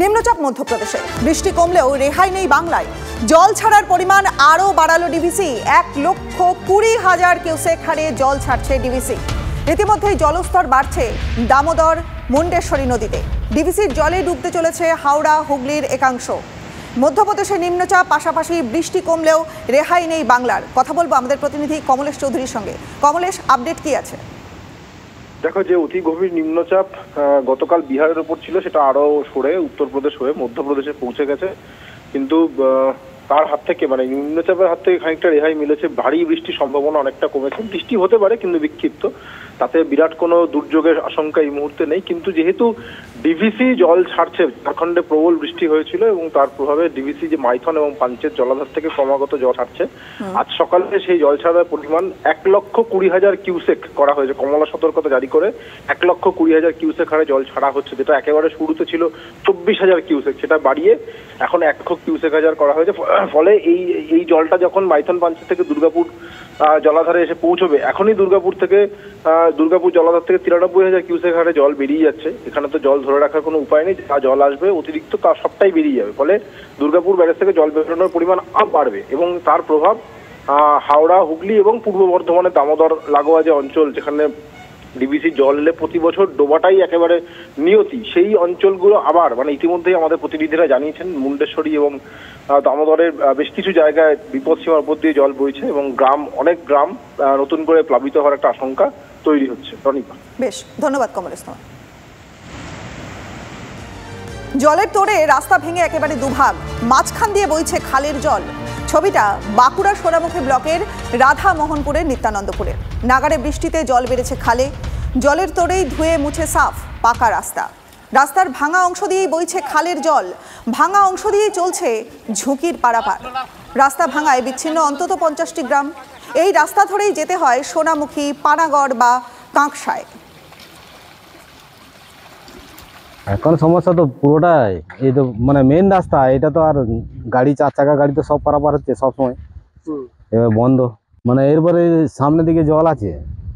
নিম্নচাপ মধ্যপ্রদেশে, বৃষ্টি কমলেও রেহাই নেই বাংলায়। জল ছাড়ার পরিমাণ আরও বাড়ালো ডিভিসি। 1,20,000 কিউসেক হারে জল ছাড়ছে ডিভিসি। ইতিমধ্যেই জলস্তর বাড়ছে দামোদর মুন্ডেশ্বরী নদীতে। ডিভিসির জলে ডুবতে চলেছে হাওড়া হুগলির একাংশ। মধ্যপ্রদেশে নিম্নচাপ, পাশাপাশি বৃষ্টি কমলেও রেহাই নেই বাংলার। কথা বলবো আমাদের প্রতিনিধি কমলেশ চৌধুরীর সঙ্গে। কমলেশ, আপডেট কি আছে? দেখো, যে অতি গভীর নিম্নচাপ গতকাল বিহারের উপর ছিল, সেটা আরো সরে উত্তরপ্রদেশ হয়ে মধ্যপ্রদেশে পৌঁছে গেছে। কিন্তু তার হাত থেকে, মানে নিম্নচাপের হাত থেকে খানিকটা রেহাই মিলেছে। ভারী বৃষ্টির সম্ভাবনা অনেকটা কমেছে। বৃষ্টি হতে পারে কিন্তু বিক্ষিপ্ত, তাতে বিরাট কোনো দুর্যোগের আশঙ্কা এই মুহূর্তে নেই। কিন্তু যেহেতু ডিভিসি জল ছাড়ছে, ঝাড়খণ্ডে প্রবল বৃষ্টি হয়েছিল এবং তার প্রভাবে ডিভিসি যে মাইথন এবং পাঞ্চেত জলাধার থেকে ক্রমাগত জল ছাড়ছে। আজ সকালে সেই জল ছাড়ার পরিমাণ 1,20,000 কিউসেক করা হয়েছে। কমলা সতর্কতা জারি করে 1,20,000 কিউসেক হারে জল ছাড়া হচ্ছে, যেটা একেবারে শুরুতে ছিল 24,000 কিউসেক, সেটা বাড়িয়ে এখন 1,000 কিউসেক করা হয়েছে। ফলে এই জলটা যখন মাইথন পাঞ্চেত থেকে দুর্গাপুর জলাধারে এসে পৌঁছবে, এখনই দুর্গাপুর জলাধার থেকে 93,000 কিউসেক হারে জল বেরিয়ে যাচ্ছে। এখানে তো জল ধরে রাখার কোনো উপায় নেই, যা জল আসবে অতিরিক্ত তার সবটাই বেরিয়ে যাবে। ফলে দুর্গাপুর ব্যারেজ থেকে জল বেরোনোর পরিমাণ আরও বাড়বে এবং তার প্রভাব হাওড়া, হুগলি এবং পূর্ব বর্ধমানে দামোদর লাগোয়া যে অঞ্চল, যেখানে ডিভিসি জল এলে প্রতি বছর ডোবাটাই একেবারে নিয়তি, সেই অঞ্চলগুলো আবার, মানে ইতিমধ্যেই আমাদের প্রতিনিধিরা জানিয়েছেন, মুন্ডেশ্বরী এবং দামোদরের বেশ কিছু জায়গায় বিপদসীমার উপর দিয়ে জল বইছে এবং অনেক গ্রাম নতুন করে প্লাবিত হওয়ার একটা আশঙ্কা তৈরি হচ্ছে। রনিকা, বেশ, ধন্যবাদ কমলেশ তোমার। জলের তোড়ে রাস্তা ভেঙে একেবারে দুভাগ, মাঝখান দিয়ে বইছে খালের জল। ছবিটা বাঁকুড়া সোনামুখী ব্লকের রাধা মোহনপুরের নিত্যানন্দপুরের। নাগারে বৃষ্টিতে জল বেড়েছে খালে। জলের তোড়েই ধুয়ে মুছে সাফ পাকা রাস্তা। রাস্তার ভাঙা অংশ দিয়েই বইছে খালের জল। ভাঙা অংশ দিয়েই চলছে ঝুঁকির পারাপার। রাস্তা ভাঙায় বিচ্ছিন্ন অন্তত 50টি গ্রাম। এই রাস্তা ধরেই যেতে হয় সোনামুখী, পানাগড় বা কাঁকসায়। এখন সমস্যা তো পুরোটাই, এই তো মানে মেন রাস্তা, এটা তো আর গাড়ি, 4 চাকা গাড়ি তো সব পারাপার হচ্ছে সবসময়, এবার বন্ধ। মানে এরপরে সামনের দিকে জল আছে,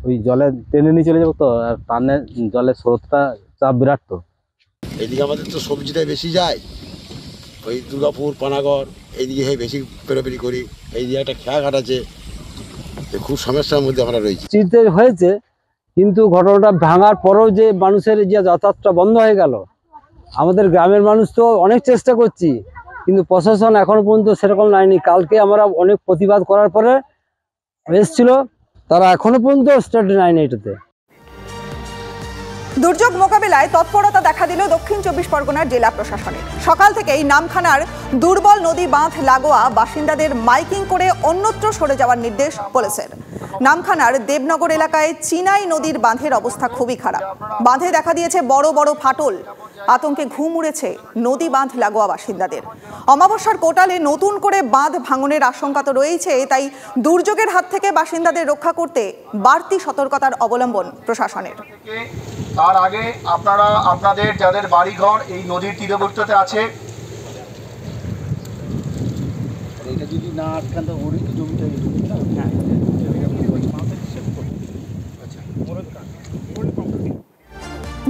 ওই জলে টেনে নিয়ে চলে যাবো তো, আর টানে জলের স্রোতটা চাপ বিরাট। তো এইদিকে আমাদের তো সবজিটাই বেশি যায়, ওই দুর্গাপুর, পানাগড় এইদিকে বেশি পেরোপেরি করি। এইদিকে একটা খেয়াঘাট আছে, খুব সমস্যার মধ্যে আমরা রয়েছি। চিন্তা হয়েছে, কিন্তু ঘটনাটা ভাঙার পরেও যে মানুষের যে যাতায়াতটা বন্ধ হয়ে গেল, আমাদের গ্রামের মানুষ তো অনেক চেষ্টা করছি, কিন্তু প্রশাসন এখনো পর্যন্ত সেরকম নাইনি। কালকে আমরা অনেক প্রতিবাদ করার পরে এসেছিল, তারা এখনো পর্যন্ত স্টেট নাইনি এটাতে। দুর্যোগ মোকাবিলায় তৎপরতা দেখা দিল দক্ষিণ 24 পরগনার জেলা প্রশাসনের। সকাল থেকেই নামখানার দুর্বল নদী বাঁধ লাগোয়া বাসিন্দাদের মাইকিং করে অন্যত্র সরে যাওয়ার নির্দেশ পুলিশের। নামখানার দেবনগর এলাকায় চিনাই নদীর বাঁধের অবস্থা খুবই খারাপ। বাঁধে দেখা দিয়েছে বড় বড় ফাটল। আতঙ্কে ঘুম উড়েছে নদী বাঁধ লাগোয়া বাসিন্দাদের। অমাবস্যার কোটালে নতুন করে বাঁধ ভাঙনের আশঙ্কা তো রয়েছে, তাই দুর্যোগের হাত থেকে বাসিন্দাদের রক্ষা করতে বাড়তি সতর্কতার অবলম্বন প্রশাসনের। তার আগে আপনারা আপনাদের যাদের বাড়িঘর এই নদীর তীরবর্তীতে আছে, এটা যদি না আটকান তো ওরই জমিটা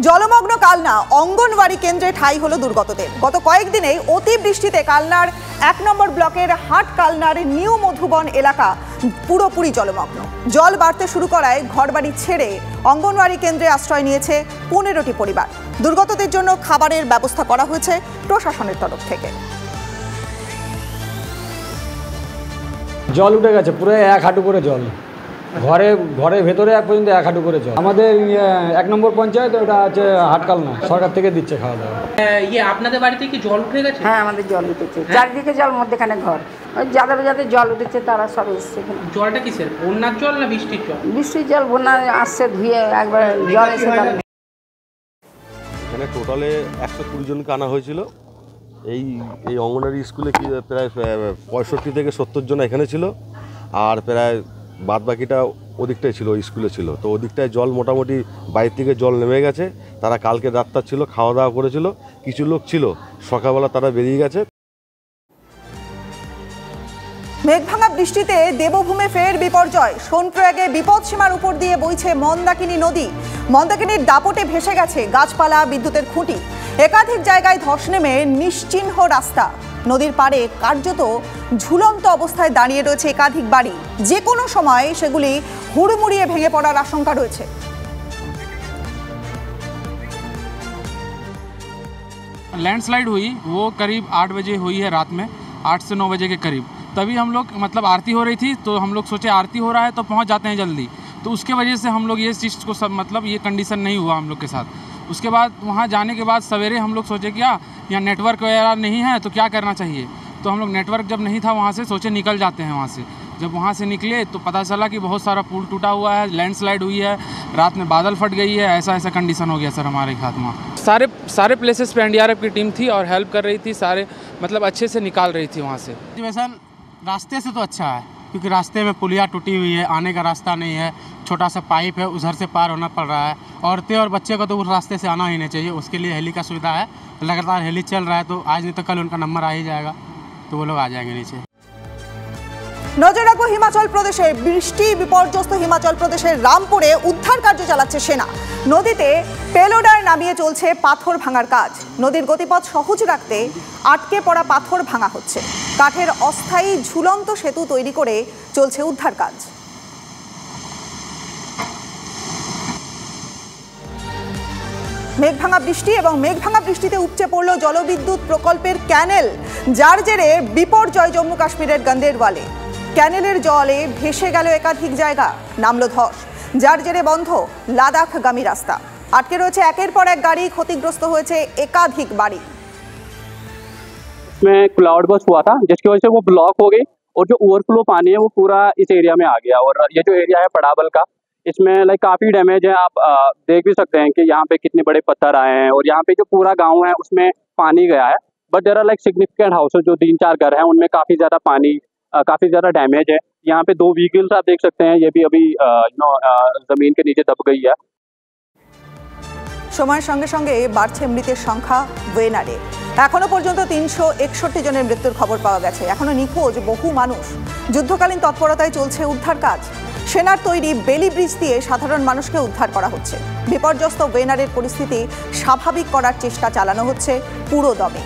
জলমগ্ন কালনা অঙ্গনওয়াড়ি কেন্দ্রে ঠাঁই হলো দুর্গতদের। গত কয়েকদিনেই অতি বৃষ্টিতে কালনার 1 নম্বর ব্লকের হাট কালনার নিউ মধুবন এলাকা পুরোপুরি জলমগ্ন। জল বাড়তে শুরু করায় ঘরবাড়ি ছেড়ে অঙ্গনওয়াড়ি কেন্দ্রে আশ্রয় নিয়েছে 15টি পরিবার। দুর্গতদের জন্য খাবারের ব্যবস্থা করা হয়েছে প্রশাসনের তরফ থেকে। জল উঠে গেছে, পুরো 1 হাঁটু করে জল, ঘরের ভেতরে পর্যন্ত 1 হাঁটু করে জল। আমাদের 1 নম্বর পঞ্চায়েত, ওটা আছে হাটকালনা, সরকার থেকে দিচ্ছে খাওয়া দাওয়া। আপনাদের বাড়িতে কি জল উঠে গেছে? হ্যাঁ, আমাদের জল উঠেছে, চারদিকে জল, মধ্যেখানে ঘর। যাদের জল উঠেছে তারা সব এসছে। জলটা কিসের, বন্যার জল না বৃষ্টির জল? বৃষ্টির জল, বন্যা আসছে ধুয়ে একবার জল এসে। এখানে টোটালে 120 জনকে আনা হয়েছিল। এই অঙ্গনওয়াড়ি স্কুলে কি প্রায় 65 থেকে 70 জন এখানে ছিল, আর প্রায় বাদ বাকিটা ওদিকটাই ছিল, ওই স্কুলে ছিল। তো ওদিকটায় জল মোটামুটি বাইরে থেকে জল নেমে গেছে। তারা কালকে রাতটা ছিল, খাওয়া দাওয়া করেছিল। কিছু লোক ছিল, সকালবেলা তারা বেরিয়ে গেছে। মেঘভাঙা বৃষ্টিতে দেবভূমে ফের বিপর্যয়। সোনপ্রয়াগে বিপদসীমার উপর দিয়ে বইছে মন্দাকিনী নদী। মন্দাকিনীর দাপটে ভেসে গেছে গাছপালা, বিদ্যুতের খুঁটি। একাধিক জায়গায় ধস নেমে নিশ্চিহ্ন রাস্তা। নদীর পাড়ে কার্যত ঝুলন্ত অবস্থায় দাঁড়িয়ে রয়েছে একাধিক বাড়ি। যে কোনো সময় সেগুলি হুড়মুড়িয়ে ভেঙে পড়ার আশঙ্কা রয়েছে। लैंडस्लाइड हुई वो करीब 8 बजे हुई है, रात में 8 से 9 बजे के करीब। तभी हम लोग मतलब आरती हो रही थी तो हम लोग सोचे आरती हो रहा है तो पहुंच जाते हैं जल्दी, तो उसके वजह से हम लोग ये चीज़ को सब मतलब ये कंडीशन नहीं हुआ हम लोग के साथ। उसके बाद वहाँ जाने के बाद सवेरे हम लोग सोचे क्या यहाँ नेटवर्क वगैरह नहीं है तो क्या करना चाहिए, तो हम लोग नेटवर्क जब नहीं था वहाँ से सोचे निकल जाते हैं वहाँ से। जब वहाँ से निकले तो पता चला कि बहुत सारा पुल टूटा हुआ है, लैंडस्लाइड हुई है, रात में बादल फट गई है, ऐसा कंडीशन हो गया सर हमारे साथ वहाँ। सारे प्लेसेस पे एनडीआरएफ की टीम थी और हेल्प कर रही थी, सारे मतलब अच्छे से निकाल रही थी वहाँ से। सिचुएशन रास्ते से तो अच्छा है क्योंकि रास्ते में पुलिया टूटी हुई है, आने का रास्ता नहीं है, छोटा सा पाइप है, उधर से पार होना पड़ रहा है। औरतें और बच्चे को तो उस रास्ते से आना ही नहीं चाहिए, उसके लिए हेली का सुविधा है। लगातार हेली चल रहा है तो आज नहीं तो कल उनका नंबर आ ही जाएगा, तो वो लोग आ जाएंगे नीचे। নজর রাখবো হিমাচল প্রদেশে। বৃষ্টি বিপর্যস্ত হিমাচল প্রদেশের রামপুরে উদ্ধার কার্য চালাচ্ছে সেনা। নদীতে পেলোডার নামিয়ে চলছে পাথর ভাঙার কাজ। নদীর গতিপথ সহজ রাখতে আটকে পড়া পাথর ভাঙা হচ্ছে। কাঠের অস্থায়ী ঝুলন্ত সেতু তৈরি করে চলছে উদ্ধার কাজ। মেঘভাঙা বৃষ্টি এবং মেঘভাঙা বৃষ্টিতে উপচে পড়ল জলবিদ্যুৎ প্রকল্পের ক্যানেল, যার জেরে বিপর্যয় জম্মু কাশ্মীরের গন্দেরওয়ালে। ক্যানেলের জলে ভেসে গেল একাধিক জায়গা, নামল ধস, যার জেরে বন্ধ লাদাখগামী রাস্তা। আটকে রয়েছে একের পর এক গাড়ি, ক্ষতিগ্রস্ত হয়েছে একাধিক বাড়ি। में क्लाउड बस्ट हुआ था जिसकी वजह से वो ब्लॉक हो गई और जो ओवरफ्लो पानी है वो पूरा इस एरिया में आ गया। और ये जो एरिया है पड़ावल का, इसमें लाइक काफ़ी डैमेज है। आप देख भी सकते हैं कि यहाँ पे कितने बड़े पत्थर आए हैं और यहाँ पे जो पूरा गांव है उसमें पानी गया है। But there are like significant houses, जो 3-4 घर हैं उनमें काफ़ी ज़्यादा पानी, काफ़ी ज़्यादा डैमेज है। यहाँ पे 2 व्हीकल्स आप देख सकते हैं, ये भी अभी ज़मीन के नीचे दब गई है। সময়ের সঙ্গে সঙ্গে বাড়ছে মৃতের সংখ্যা ওয়েনারে। এখনো পর্যন্ত 361 জনের মৃত্যুর খবর পাওয়া গেছে। এখনো নিখোঁজ বহু মানুষ। যুদ্ধকালীন তৎপরতায় চলছে উদ্ধার কাজ। সেনার তৈরি বেলি ব্রিজ দিয়ে সাধারণ মানুষকে উদ্ধার করা হচ্ছে। বিপর্যস্ত ওয়েনারের পরিস্থিতি স্বাভাবিক করার চেষ্টা চালানো হচ্ছে পুরো দমে।